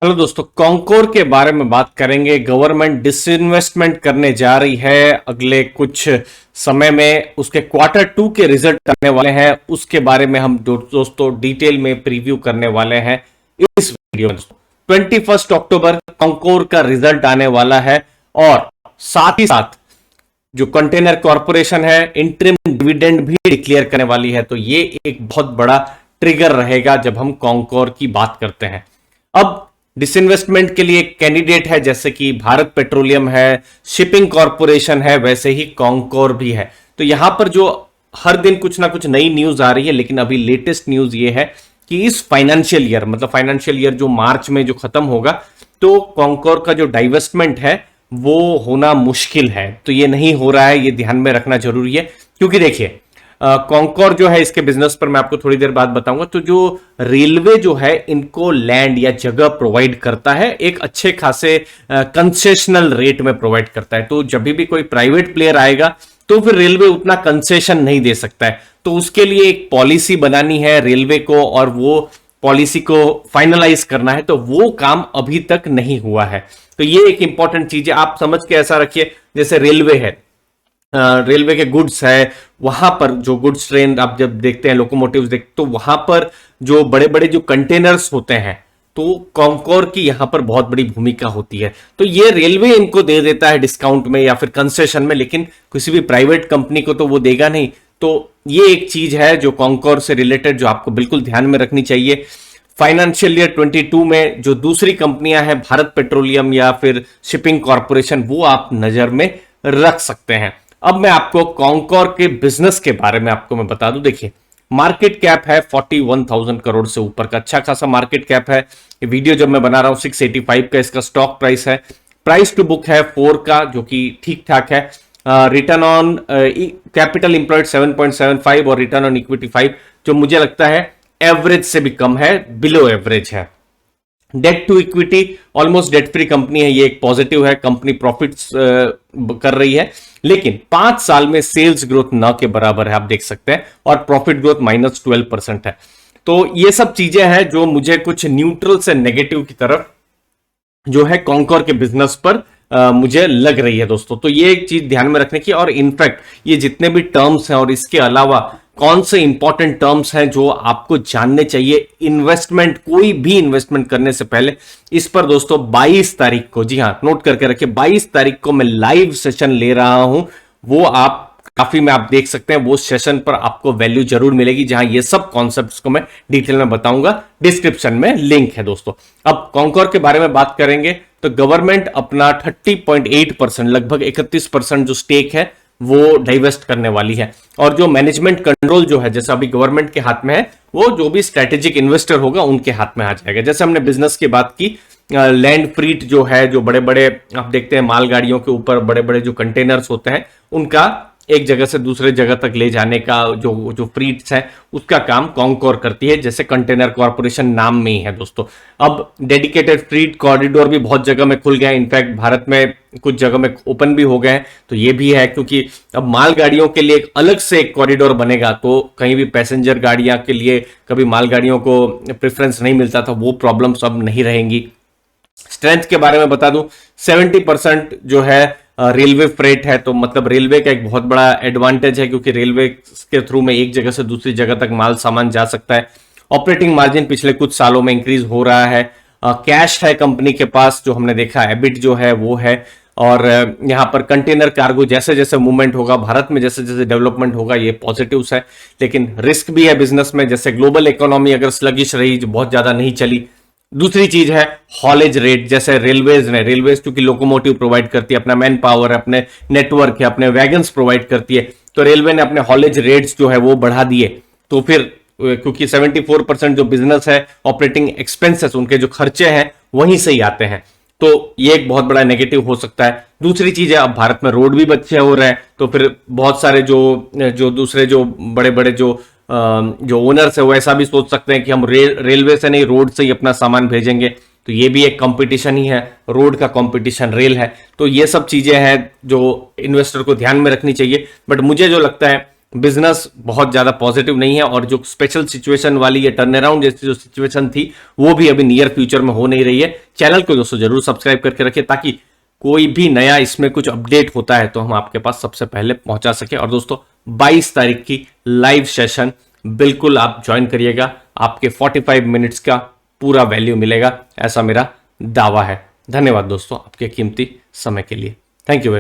Hello दोस्तों, conquer के बारे में बात करेंगे। गवर्नमेंट डिसइन्वेस्टमेंट करने जा रही है अगले कुछ समय में। उसके क्वार्टर टू के रिजल्ट आने वाले हैं, उसके बारे में हम दोस्तों डिटेल में प्रीव्यू करने वाले हैं इस वीडियो में। 21 अक्टूबर कॉन्कोर का रिजल्ट आने वाला है और साथ ही साथ जो कंटेनर कॉरपोरेशन है इंटरिम डिविडेंड भी डिक्लेयर करने वाली है। तो ये एक बहुत बड़ा ट्रिगर रहेगा जब हम कॉन्कोर की बात करते हैं। अब डिसइन्वेस्टमेंट के लिए कैंडिडेट है जैसे कि भारत पेट्रोलियम है, शिपिंग कॉरपोरेशन है, वैसे ही कॉन्कोर भी है। तो यहां पर जो हर दिन कुछ ना कुछ नई न्यूज आ रही है, लेकिन अभी लेटेस्ट न्यूज ये है कि इस फाइनेंशियल ईयर मतलब फाइनेंशियल ईयर जो मार्च में जो खत्म होगा, तो कॉन्कोर का जो डाइवेस्टमेंट है वो होना मुश्किल है। तो ये नहीं हो रहा है, ये ध्यान में रखना जरूरी है। क्योंकि देखिए कॉन्कोर जो है, इसके बिजनेस पर मैं आपको थोड़ी देर बाद बताऊंगा। तो जो रेलवे जो है इनको लैंड या जगह प्रोवाइड करता है, एक अच्छे खासे कंसेशनल रेट में प्रोवाइड करता है। तो जब भी कोई प्राइवेट प्लेयर आएगा तो फिर रेलवे उतना कंसेशन नहीं दे सकता है। तो उसके लिए एक पॉलिसी बनानी है रेलवे को और वो पॉलिसी को फाइनलाइज करना है। तो वो काम अभी तक नहीं हुआ है। तो ये एक इंपॉर्टेंट चीज है, आप समझ के ऐसा रखिए जैसे रेलवे है, रेलवे के गुड्स है, वहां पर जो गुड्स ट्रेन आप जब देखते हैं, लोकोमोटिव्स देखते, तो वहां पर जो बड़े बड़े जो कंटेनर्स होते हैं, तो कॉन्कोर की यहां पर बहुत बड़ी भूमिका होती है। तो ये रेलवे इनको दे देता है डिस्काउंट में या फिर कंसेशन में, लेकिन किसी भी प्राइवेट कंपनी को तो वो देगा नहीं। तो ये एक चीज है जो कॉन्कोर से रिलेटेड जो आपको बिल्कुल ध्यान में रखनी चाहिए। फाइनेंशियल ईयर 22 में जो दूसरी कंपनियां हैं, भारत पेट्रोलियम या फिर शिपिंग कॉरपोरेशन, वो आप नजर में रख सकते हैं। अब मैं आपको कॉन्कोर के बिजनेस के बारे में आपको मैं बता दूं। देखिए, मार्केट कैप है 41,000 करोड़ से ऊपर का, अच्छा खासा मार्केट कैप है। ये वीडियो जब मैं बना रहा हूं 685 का इसका स्टॉक प्राइस है। प्राइस टू बुक है 4 का, जो कि ठीक ठाक है। रिटर्न ऑन कैपिटल इंप्लॉयड 7.75 और रिटर्न ऑन इक्विटी 5, जो मुझे लगता है एवरेज से भी कम है, बिलो एवरेज है। Debt to equity almost debt free company है, ये एक पॉजिटिव है। कंपनी प्रॉफिट्स कर रही है, लेकिन 5 साल में सेल्स ग्रोथ न के बराबर है, आप देख सकते हैं, और प्रॉफिट ग्रोथ -12% है। तो ये सब चीजें हैं जो मुझे कुछ न्यूट्रल से नेगेटिव की तरफ जो है कॉन्कोर के बिजनेस पर मुझे लग रही है दोस्तों। तो ये एक चीज ध्यान में रखने की, और इनफैक्ट ये जितने भी टर्म्स हैं और इसके अलावा कौन से इंपॉर्टेंट टर्म्स हैं जो आपको जानने चाहिए इन्वेस्टमेंट, कोई भी इन्वेस्टमेंट करने से पहले, इस पर दोस्तों 22 तारीख को, जी हां नोट करके रखिए, 22 तारीख को मैं लाइव सेशन ले रहा हूं। वो आप काफी में आप देख सकते हैं, वो सेशन पर आपको वैल्यू जरूर मिलेगी, जहां ये सब कॉन्सेप्ट्स को मैं डिटेल में बताऊंगा। डिस्क्रिप्शन में लिंक है दोस्तों। अब कॉन्कोर के बारे में बात करेंगे तो गवर्नमेंट अपना 30.8%, लगभग 31% जो स्टेक है वो डाइवेस्ट करने वाली है। और जो मैनेजमेंट कंट्रोल जो है, जैसे अभी गवर्नमेंट के हाथ में है, वो जो भी स्ट्रेटेजिक इन्वेस्टर होगा उनके हाथ में आ जाएगा। जैसे हमने बिजनेस की बात की, लैंड फ्रीट जो है, जो बड़े बड़े आप देखते हैं मालगाड़ियों के ऊपर बड़े बड़े जो कंटेनर्स होते हैं, उनका एक जगह से दूसरे जगह तक ले जाने का जो जो फ्रीट्स है, उसका काम कॉन्कोर करती है, जैसे कंटेनर कॉर्पोरेशन नाम में ही है दोस्तों। अब डेडिकेटेड फ्रीट कॉरिडोर भी बहुत जगह में खुल गए हैं, इनफैक्ट भारत में कुछ जगह में ओपन भी हो गए हैं। तो ये भी है, क्योंकि अब मालगाड़ियों के लिए एक अलग से एक कॉरिडोर बनेगा, तो कहीं भी पैसेंजर गाड़ियां के लिए कभी मालगाड़ियों को प्रेफरेंस नहीं मिलता था, वो प्रॉब्लम्स अब नहीं रहेंगी। स्ट्रेंथ के बारे में बता दूं, 70% जो है रेलवे फ्रेट है। तो मतलब रेलवे का एक बहुत बड़ा एडवांटेज है, क्योंकि रेलवे के थ्रू में एक जगह से दूसरी जगह तक माल सामान जा सकता है। ऑपरेटिंग मार्जिन पिछले कुछ सालों में इंक्रीज हो रहा है। कैश है कंपनी के पास, जो हमने देखा एबिट जो है वो है। और यहां पर कंटेनर कार्गो जैसे जैसे मूवमेंट होगा, भारत में जैसे जैसे डेवलपमेंट होगा, ये पॉजिटिव्स है। लेकिन रिस्क भी है बिजनेस में, जैसे ग्लोबल इकोनॉमी अगर स्लगिश रही, जो बहुत ज्यादा नहीं चली। दूसरी चीज है हॉलेज रेट, जैसे रेलवेज ने, रेलवेज क्योंकि लोकोमोटिव प्रोवाइड करती है, अपना मैन पावर, अपने नेटवर्क है, अपने वैगन्स प्रोवाइड करती है, तो रेलवे ने अपने हॉलेज रेट्स जो है वो बढ़ा दिए। तो फिर क्योंकि 74% जो बिजनेस है, ऑपरेटिंग एक्सपेंसेस, उनके जो खर्चे हैं वहीं से ही आते हैं, तो ये एक बहुत बड़ा नेगेटिव हो सकता है। दूसरी चीज है, अब भारत में रोड भी अच्छे हो रहे हैं, तो फिर बहुत सारे जो दूसरे जो बड़े बड़े जो ओनर्स है वो ऐसा भी सोच सकते हैं कि हम रेलवे से नहीं, रोड से ही अपना सामान भेजेंगे। तो ये भी एक कंपटीशन ही है, रोड का कंपटीशन रेल है। तो ये सब चीजें हैं जो इन्वेस्टर को ध्यान में रखनी चाहिए। बट मुझे जो लगता है बिजनेस बहुत ज्यादा पॉजिटिव नहीं है, और जो स्पेशल सिचुएशन वाली ये टर्न अराउंड जैसी जो सिचुएशन थी वो भी अभी नियर फ्यूचर में हो नहीं रही है। चैनल को दोस्तों जरूर सब्सक्राइब करके रखिए ताकि कोई भी नया इसमें कुछ अपडेट होता है तो हम आपके पास सबसे पहले पहुंचा सके। और दोस्तों 22 तारीख की लाइव सेशन बिल्कुल आप ज्वाइन करिएगा, आपके 45 मिनट्स का पूरा वैल्यू मिलेगा, ऐसा मेरा दावा है। धन्यवाद दोस्तों आपके कीमती समय के लिए। Thank you.